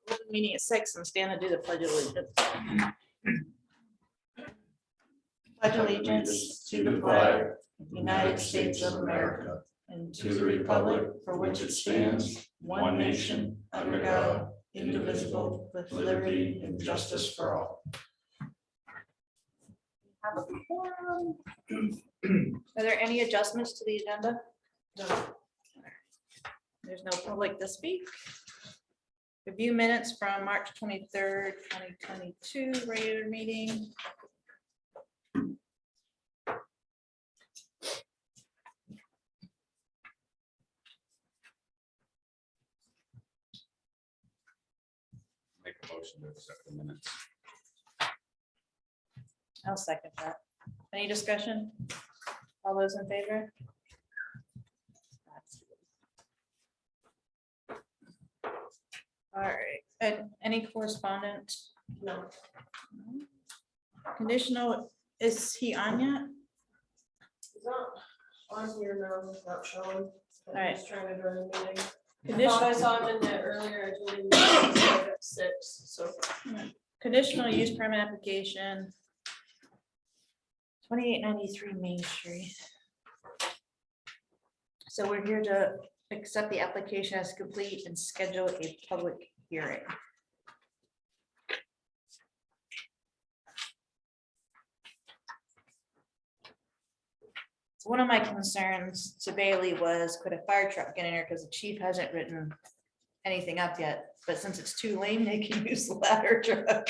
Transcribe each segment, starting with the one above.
Open meeting at 6 and stand and do the pledge of allegiance. Pledge allegiance to the flag of the United States of America and to the republic for which it stands, one nation, under God, indivisible, with liberty and justice for all. Have a quorum. Are there any adjustments to the agenda? No. There's no public to speak. Review minutes from March 23rd, 2022, regular meeting. Make a motion to accept the minutes. I'll second that. Any discussion? All those in favor? All right, and any correspondence? No. Conditional, is he on yet? It's not on here now, it's not showing. I'm Alright. just trying to join the meeting. I Condition- thought I saw him in there earlier, I told him to start at 6, so. Conditional use permit application. 2893 Main Street. So we're here to accept the application as complete and schedule a public hearing. So one of my concerns to Bailey was, could a fire truck get in here, because the chief hasn't written anything up yet, but since it's too lame, they can use the ladder truck.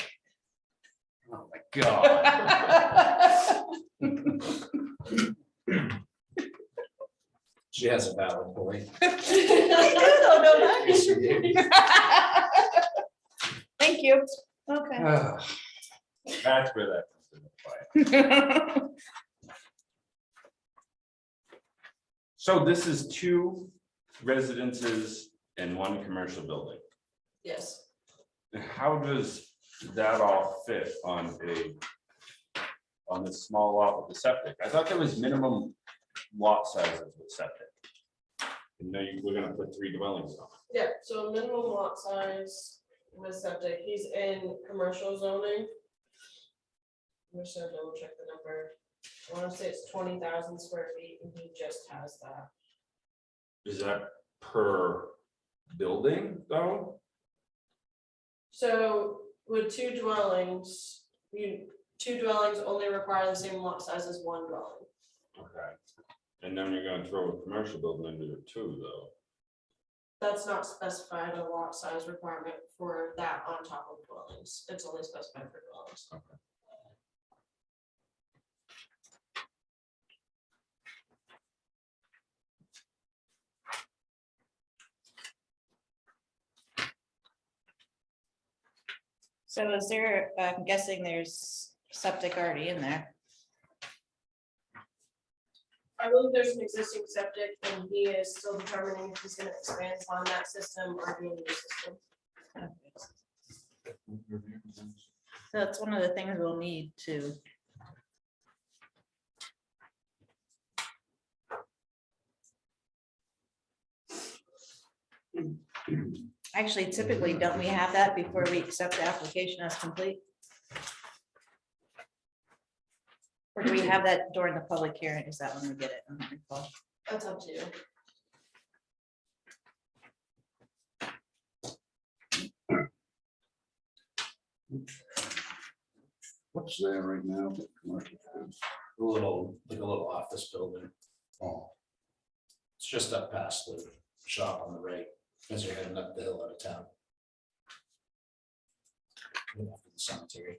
Oh my God. She has a valid point. Thank you. Okay. That's where that comes into play. So this is 2 residences and 1 commercial building. Yes, How does that all fit on this small lot with the septic? I thought there was minimum lot sizes with septic. And now we're gonna put 3 dwellings on. yeah, so minimum lot size with septic, he's in commercial zoning. I'm just gonna double check the number. I wanna say it's 20,000 square feet and he just has that. Is that per building though? So with 2 dwellings, 2 dwellings only require the same lot size as 1 dwelling. Okay. And then you're gonna throw a commercial building into it too, though. That's not specified a lot size requirement for that on top of dwellings. It's only specified for dwellings. Okay. So is there, I'm guessing there's septic already in there. I believe there's an existing septic and he is still determining if he's gonna expand on that system or do a new system. So that's one of the things we'll need to. Actually, typically, don't we have that before we accept the application as complete? Or do we have that during the public hearing? Is that when we get it? I don't recall. That's up to you. What's there right now? The commercial space? A little, like a little office building. Oh, It's just up past the shop on the right, as you're heading up the hill out of town. Right after the cemetery.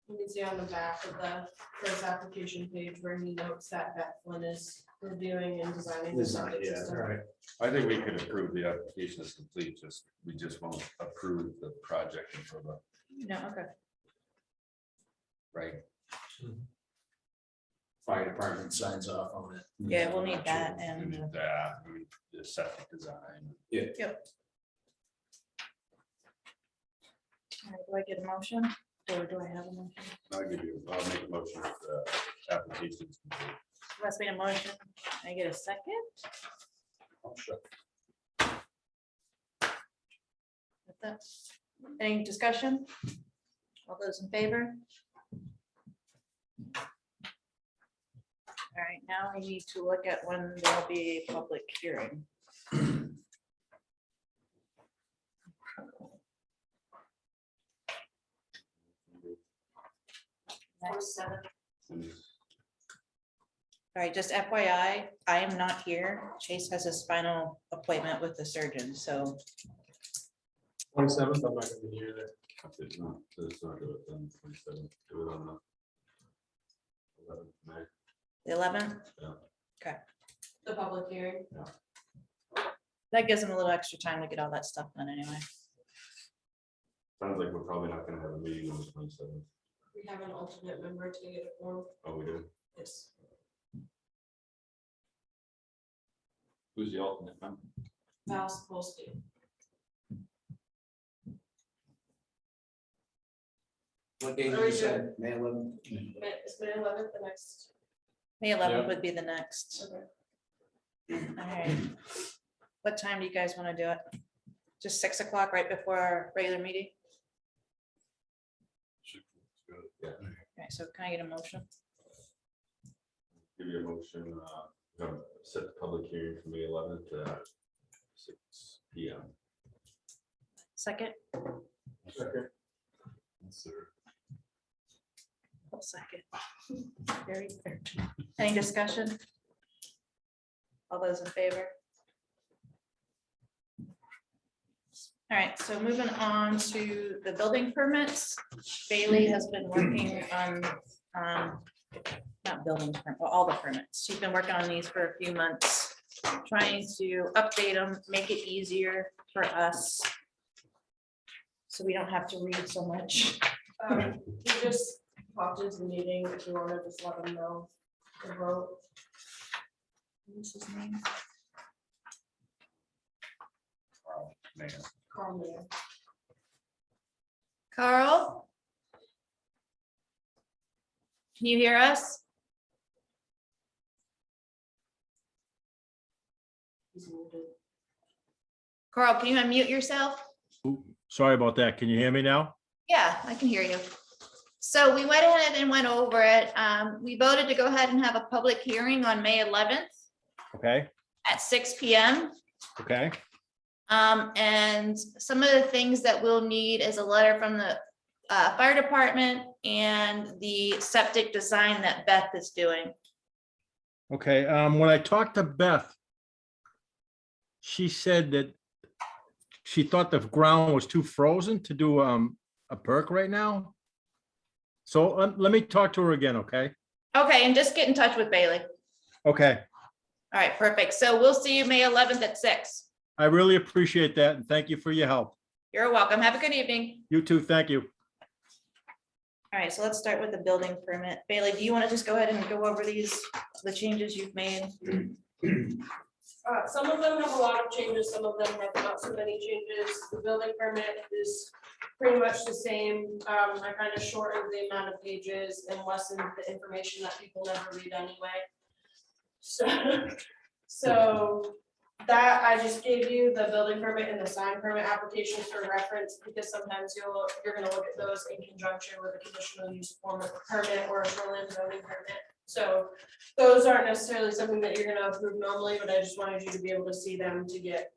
You can see on the back of the first application page where he notes that Beth Flynn is reviewing and designing the septic Yeah, system. right. I think we could approve the application as complete, we just won't approve the project until the, No, okay. right? Fire department signs off on it. Yeah, we'll need that We and. need that, we need the septic design. Yep. All right, do I get a motion? Or do I have a motion? I'll make a motion if the application is complete. Let's make a motion. Can I get a second? Oh, sure. With that, any discussion? All those in favor? All right, now we need to look at when there'll be a public hearing. Next. All right, just FYI, I am not here. Chase has his final appointment with the surgeon, so 27th, I'm not gonna be here there. It's not do it then, 27th, do it on the 11th of May. the 11th. The public hearing. That gives him a little extra time to get all that stuff done anyway. Sounds like we're probably not gonna have a meeting on the 27th. We have an alternate member to get a form. Oh, we do. Yes. Who's the alternate member? Val Sapolsky. What date Are did we you say? May 11th? Is May 11th the next? May 11th Yeah. would be the next. Okay. All right. What time do you guys want to do it? Just 6 o'clock right before our regular meeting? Yeah, Okay, so can I get a motion? give you a motion, set the public hearing for May 11th at 6 P.M. Second? Second. I'll second. Very fair. Any discussion? All those in favor? All right, so moving on to the building permits. Bailey has been working on, not building, well, all the permits. She's been working on these for a few months, trying to update them, make it easier for us. So we don't have to read so much. He just popped into the meeting. If you want to just let him know the vote. What's his name? Man. Carl Mayer. Carl? Can you hear us? He's muted. Carl, can you unmute yourself? Sorry about that. Can you hear me now? Yeah, I can hear you. So we went ahead and went over it. We voted to go ahead and have a public hearing on May 11th Okay, at 6 PM. okay, And some of the things that we'll need is a letter from the fire department and the septic design that Beth is doing. okay. When I talked to Beth, she said that she thought the ground was too frozen to do a perk right now. So let me talk to her again, okay? Okay, and just get in touch with Bailey. Okay, All right, perfect. So we'll see you May 11th at 6. I really appreciate that and thank you for your help. You're welcome. Have a good evening. You too, thank you. All right, so let's start with the building permit. Bailey, do you want to just go ahead and go over the changes you've made? Some of them have a lot of changes, some of them have not so many changes. The building permit is pretty much the same. I kind of shortened the amount of pages and lessened the information that people never read anyway. So that I just gave you the building permit and the sign permit applications for reference, because sometimes you're gonna look at those in conjunction with a conditional use permit or a shoreline zoning permit. So those aren't necessarily something that you're gonna approve normally, but I just wanted you to be able to see them to get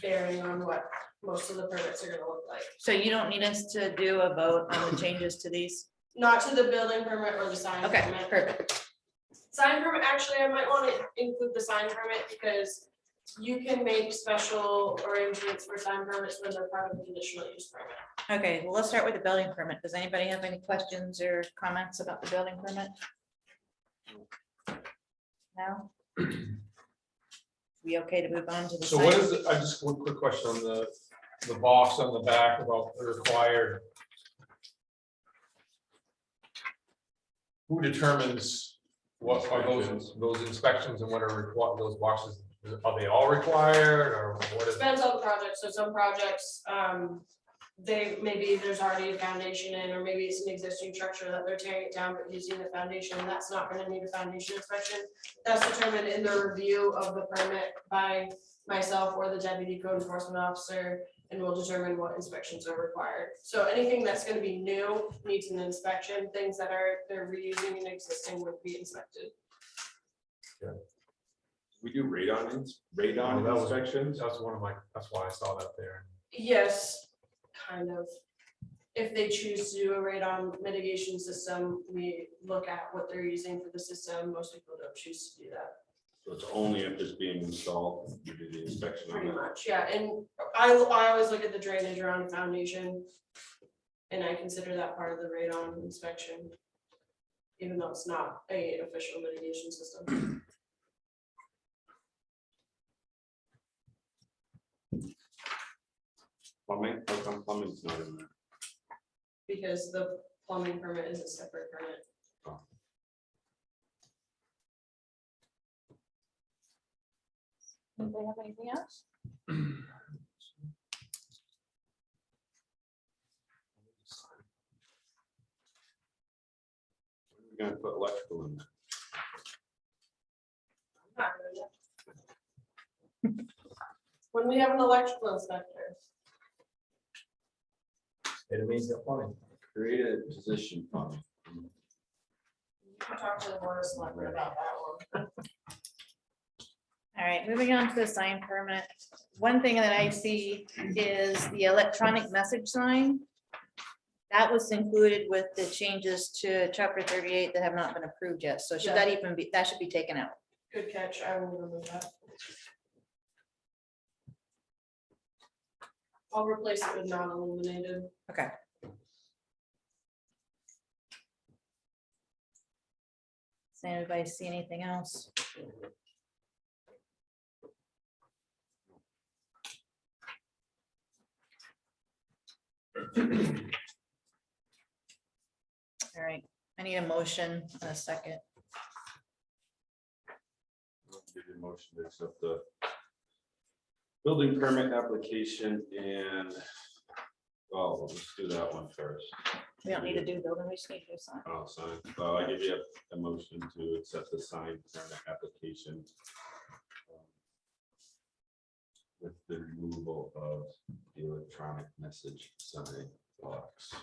bearing on what most of the permits are gonna look like. So you don't need us to do a vote on the changes to these? Not to the building permit or the sign Okay, permit. perfect. Sign permit, actually, I might want to include the sign permit because you can make special arrangements for sign permits when they're part of the conditional use permit. Okay, well, let's start with the building permit. Does anybody have any questions or comments about the building permit? No? We okay to move on to the So what sign? is, I just, one quick question on the box on the back about the required. Who determines what are those inspections and what are required, those boxes, are they all required or what is? Depends on the project, so some projects, maybe there's already a foundation in, or maybe it's an existing structure that they're tearing it down, but using the foundation, that's not gonna need a foundation inspection. That's determined in the review of the permit by myself or the deputy code enforcement officer, and will determine what inspections are required. So anything that's gonna be new needs an inspection, things that they're reusing and existing would be inspected. We do radon Oh, that was- inspections. That's one of my, that's why I saw that there. Yes, kind of. If they choose to do a radon mitigation system, we look at what they're using for the system. Most people don't choose to do that. So it's only if it's being installed, you do the inspection on Pretty that. much, yeah, and I always look at the drainage around the foundation. And I consider that part of the radon inspection. Even though it's not a official mitigation system. Plumbing, how come plumbing's not in there? Because the plumbing permit is a separate permit. Anybody have anything else? We're gonna put electrical in there. Not really. When we have an electrical inspector, It means the plumbing. Create a position fund. you can talk to the board of selectmen about that one. All right, moving on to the sign permit. One thing that I see is the electronic message sign. That was included with the changes to chapter 38 that have not been approved yet. So should that even be, that should be taken out? Good catch, I will remove that. I'll replace it with non-illuminated. Okay. Does anybody see anything else? All right, I need a motion, and a second. I'll give you a motion to accept the building permit application and, well, let's do that one first. We don't need to do building, we just need to sign. Oh, sign. I give you a motion to accept the signed permit application with the removal of the electronic message sign box.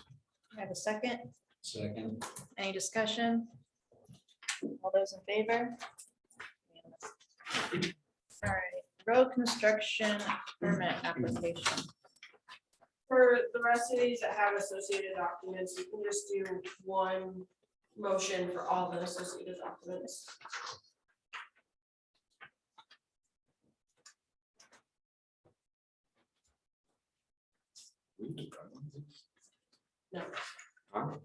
I have a second. Second. Any discussion? All those in favor? All right, road construction permit application. For the rest of these that have associated documents, you can just do one motion for all the associated documents. We can try one of these. No. Huh?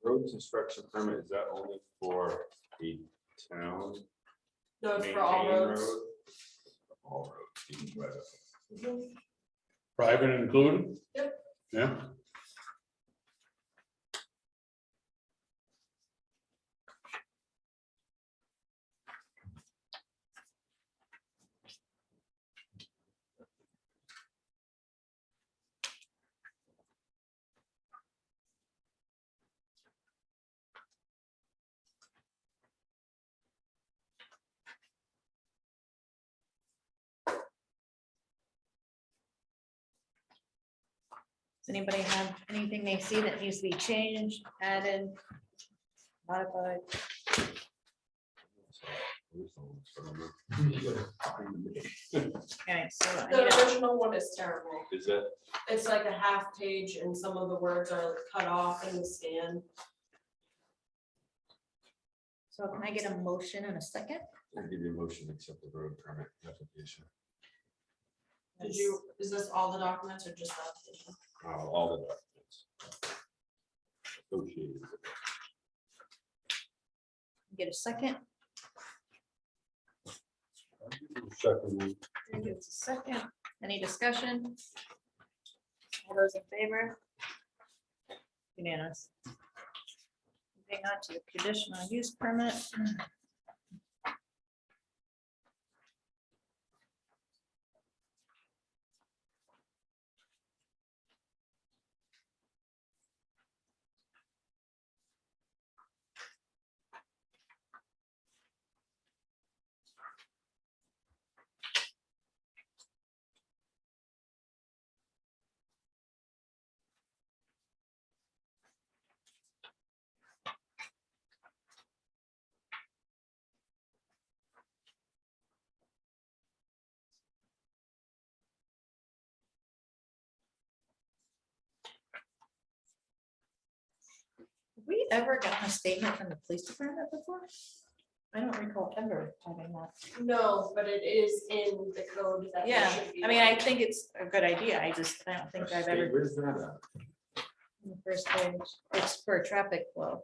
Road construction permit, is that only for a town? No, it's for all maintained roads. road? All roads. You can write it. Mhm. Private included? Yep. Yeah. Does anybody have anything they see that needs to be changed, added, modified? Okay, so I need The a- original one is terrible. Is that, It's like a half page and some of the words are cut off in the scan. so can I get a motion in a second? I'll give you a motion to accept the road permit application. Is this all the documents or just the application? All the documents. Associated with it. Get a second? Second. It's a second. Any discussion? All those in favor? Unanimous. Moving on to conditional use permit. Have we ever gotten a statement from the police department before? I don't recall ever having that. No, but it is in the code that. there Yeah, should be I mean, I one. think it's a good idea. I don't think I've ever. Where's that at? On the first page, it's for traffic flow.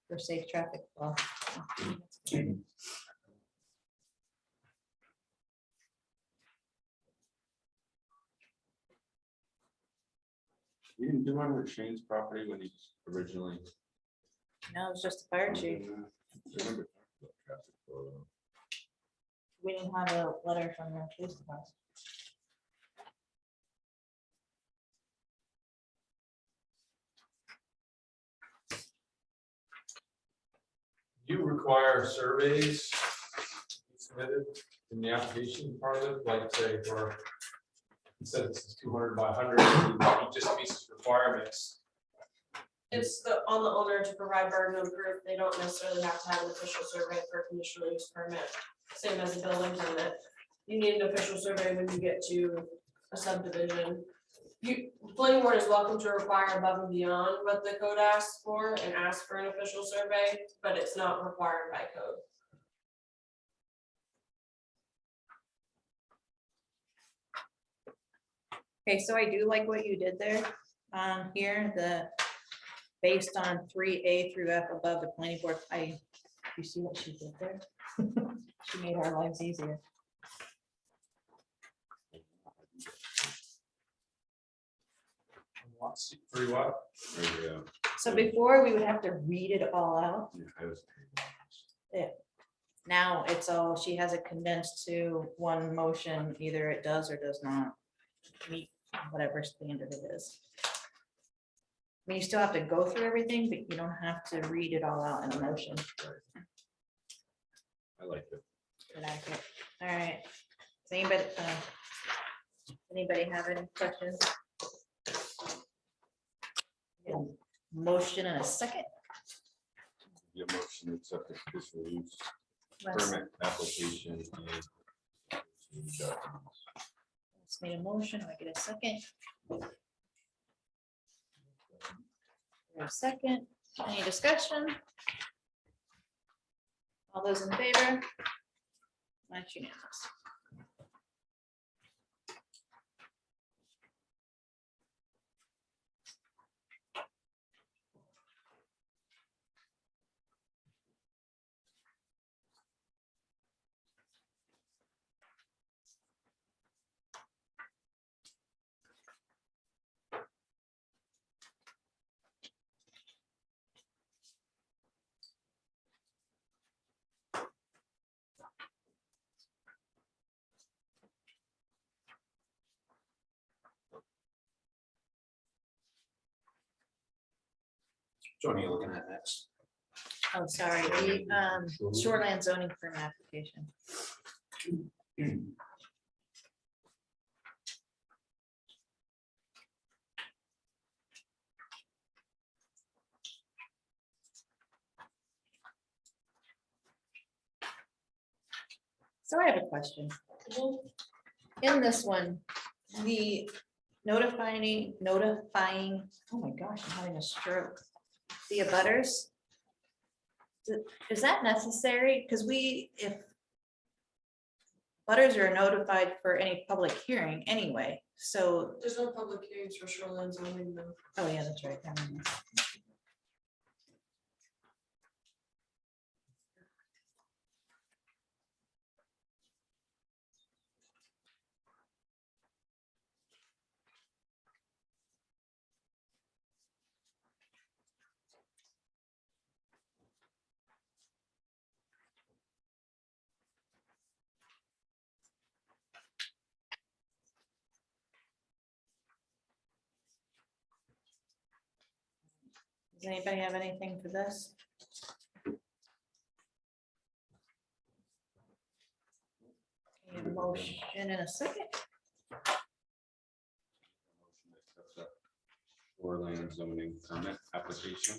For safe traffic flow. You didn't do one with Shane's property when he originally. No, it's just the fire chief. I remember talking about traffic flow, though. We didn't have a letter from the police department. You require surveys submitted in the application part of it, like say for, it says it's 200 by 100, you just meets requirements. It's on the owner to provide burden of proof. They don't necessarily have to have an official survey for a conditional use permit, same as a building permit. You need an official survey when you get to a subdivision. Planning board is welcome to require above and beyond what the code asks for and ask for an official survey, but it's not required by code. Okay, so I do like what you did there, here, based on 3A through F above the planning board, you see what she did there? She made our lives easier. Free what? Oh, yeah. So before, we would have to read it all out. Yeah, I was- Now it's all, she has it condensed to one motion, either it does or does not meet whatever standard it is. I mean, you still have to go through everything, but you don't have to read it all out in a motion. I like it. Good idea. All right. Does anybody have any questions? Motion in a second. Your motion to accept the conditional use Let's permit application. And let's make a motion. I get a second. A second. Any discussion? All those in favor? That's unanimous. Which one are you looking at next? Oh, sorry, the shoreline zoning permit application. So I have a question. In this one, the notifying, oh my gosh, I'm having a stroke. The abutters. Is that necessary? Because if butters are notified for any public hearing anyway, so, There's no public hearings for shoreline zoning though. oh yeah, that's right. Never mind. Does anybody have anything for this? Okay, a motion in a second. Motion to accept the Shoreland zoning permit application.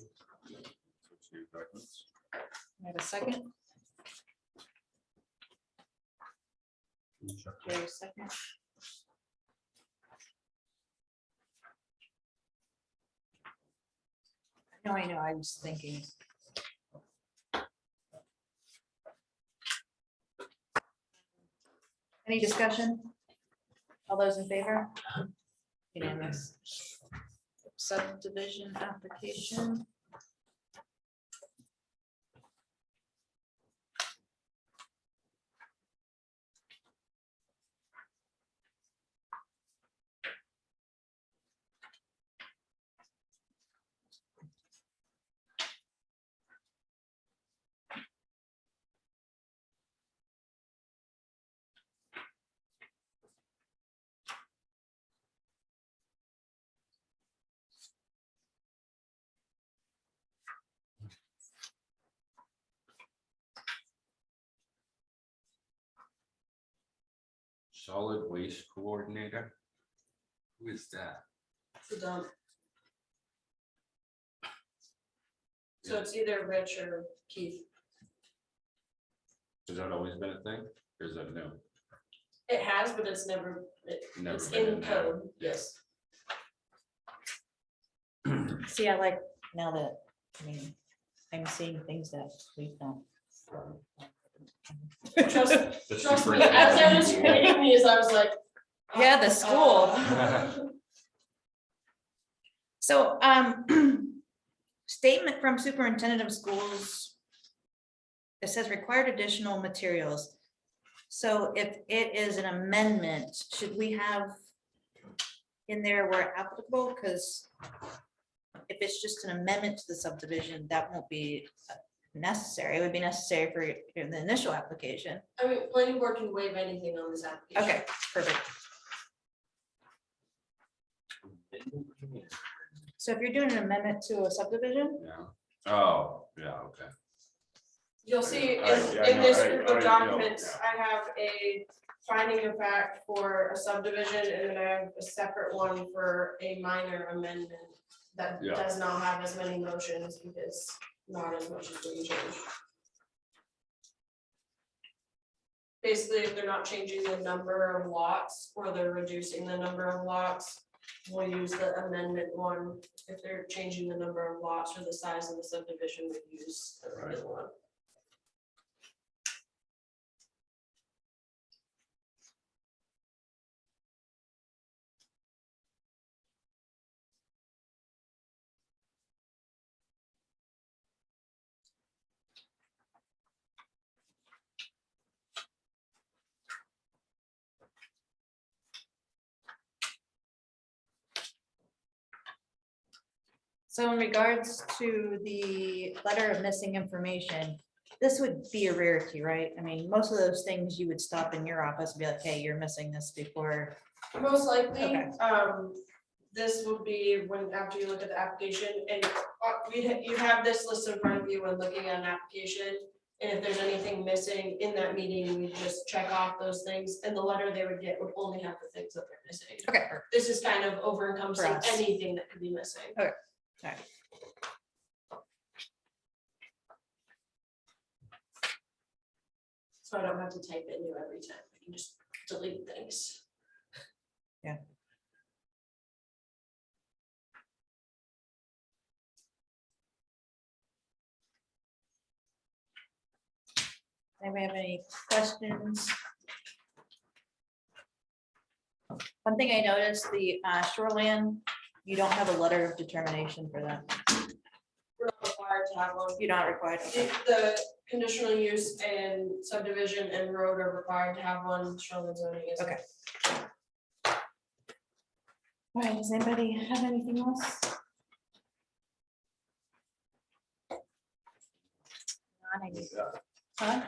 Switch new documents. I have a second. Jerry, second. I know, I was thinking. Any discussion? All those in favor? Unanimous. Subdivision application. Solid waste coordinator. Who is that? It's a dump. So it's either Rich or Keith. Has that always been a thing? Or is that new? It has, but it's never, Never it's been in there. code, yes. See, I like now that, I mean, I'm seeing things that we've done. Trust, The trust me, as I was superintendent. reading these, I was like. Yeah, the school. uh, So, statement from superintendent of schools. It says required additional materials. So if it is an amendment, should we have in there where applicable? Because if it's just an amendment to the subdivision, that won't be necessary. It would be necessary for the initial application. I mean, planning board can waive anything on this application. Okay, perfect. So if you're doing an amendment to a subdivision, Yeah. Oh, yeah, okay. You'll see I- yeah, in no, this I- group I- of yeah, documents, yeah. I have a finding of fact for a subdivision, and then I have a separate one for a minor amendment. That Yeah. does not have as many motions because not as much is being changed. Basically, if they're not changing the number of lots or they're reducing the number of lots, we'll use the amendment one. If they're changing the number of lots or the size of the subdivision, we use the Right. regular one. so in regards to the letter of missing information, this would be a rarity, right? I mean, most of those things you would stop in your office and be like, hey, you're missing this before. Most likely, Okay. this will be when, after you look at the application, and you have this list in front of you when looking at an application. And if there's anything missing in that meeting, we just check off those things, and the letter they would get would only have the things that they're missing. Okay, This is kind of over encompassing For us. anything that could be missing. Alright. So I don't have to type it new every time, I can just delete things. Anybody have any questions? One thing I noticed, the shoreland, you don't have a letter of determination for that. We're not required to have one. You're not required. Okay. The conditional use and subdivision and road are required to have one, shoreline zoning is. Okay. All right, does anybody have anything else? Not any- Huh?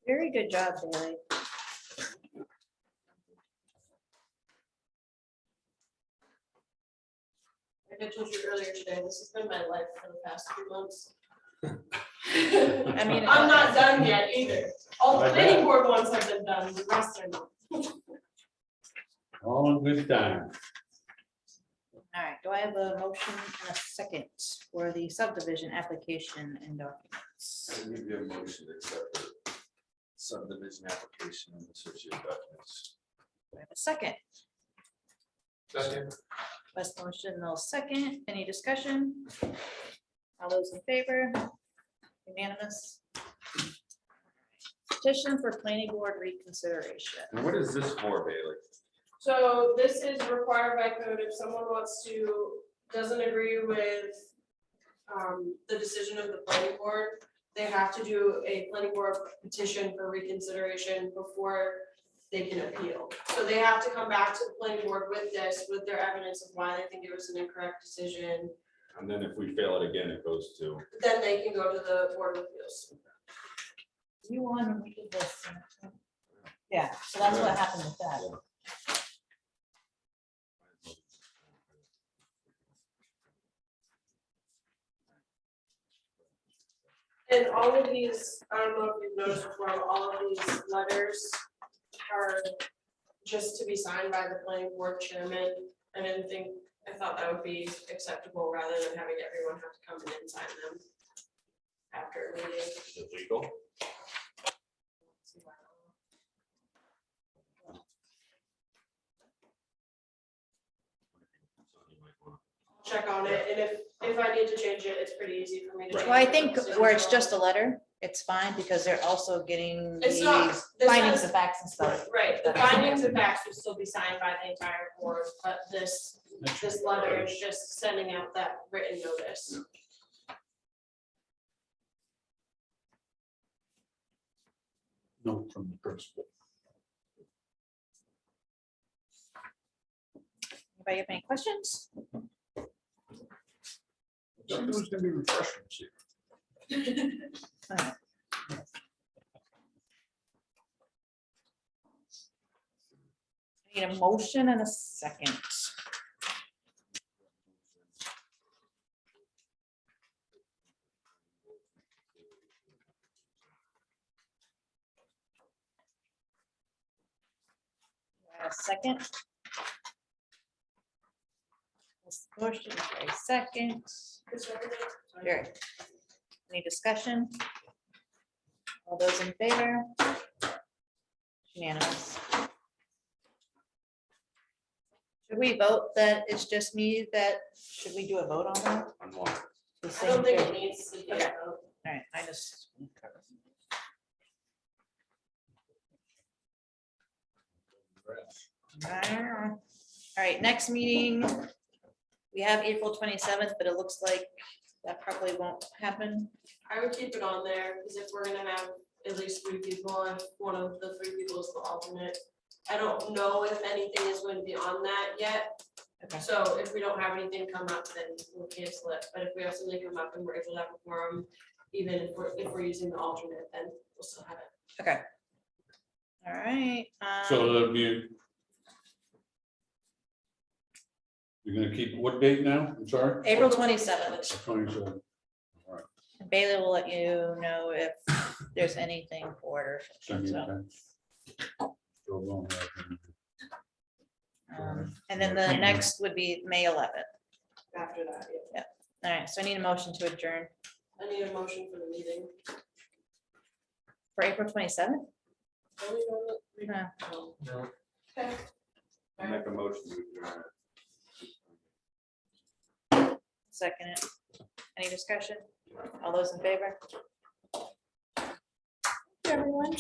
Very good job, Bailey. Like I told you earlier today, this has been my life for the past 2 months. I mean, I'm not done yet either. All the I planning bet. board ones have been done, the rest are not. All in good time. All right, do I have a motion and a second for the subdivision application and documents? I need a motion to accept the subdivision application and associated documents. Do I have a second? Second, West motion, no second. Any discussion? All those in favor? Unanimous. Petition for planning board reconsideration. And what is this for, Bailey? So this is required by code if someone doesn't agree with the decision of the planning board, they have to do a planning board petition for reconsideration before they can appeal. So they have to come back to the planning board with this, with their evidence of why they think it was an incorrect decision. And then if we fail it again, it goes to, Then they can go to the board of appeals. You won when we did this. Yeah, so that's what happened with that. And all of these, I don't know if you've noticed before, but all of these letters are just to be signed by the planning board chairman. I thought that would be acceptable rather than having everyone have to come in and sign them after a meeting. is it legal? Check on it, and if I need to change it, it's pretty easy for me to. Well, I change it. think where it's just a letter, it's fine because they're also getting It's not- these this findings has- of facts and stuff. Right, the findings of facts will still be signed by the entire board, but this letter is just sending out that written notice. Note from the principal. Anybody have any questions? That was gonna be refreshments here. Need a motion and a second. A second. This motion, a second. Jerry. Any discussion? All those in favor? Unanimous. Should we vote that it's just me that, should we do a vote on that? On what? The I don't think same- it needs to be. Okay. All right, I just. All right, next meeting. We have April 27th, but it looks like that probably won't happen. I would keep it on there, because if we're gonna have at least 3 people, and one of the 3 people is the alternate. I don't know if anything is going to be on that yet. Okay. So if we don't have anything come up, then we'll cancel it, but if we have something come up and we're able to have a forum, even if we're using the alternate, then we'll still have it. Okay. All right. So that'll be. You're gonna keep what date now? I'm sorry? April 27th. 27. Bailey will let you know if there's anything for it. Send me a So, text. Still going ahead. and then the next would be May 11th. After that, yeah. All right, so I need a motion to adjourn I need a motion for the meeting. for April 27th. Are we going to- No. No. no, Okay. I make a motion to adjourn. Second it. Any discussion? All those in favor? Everyone.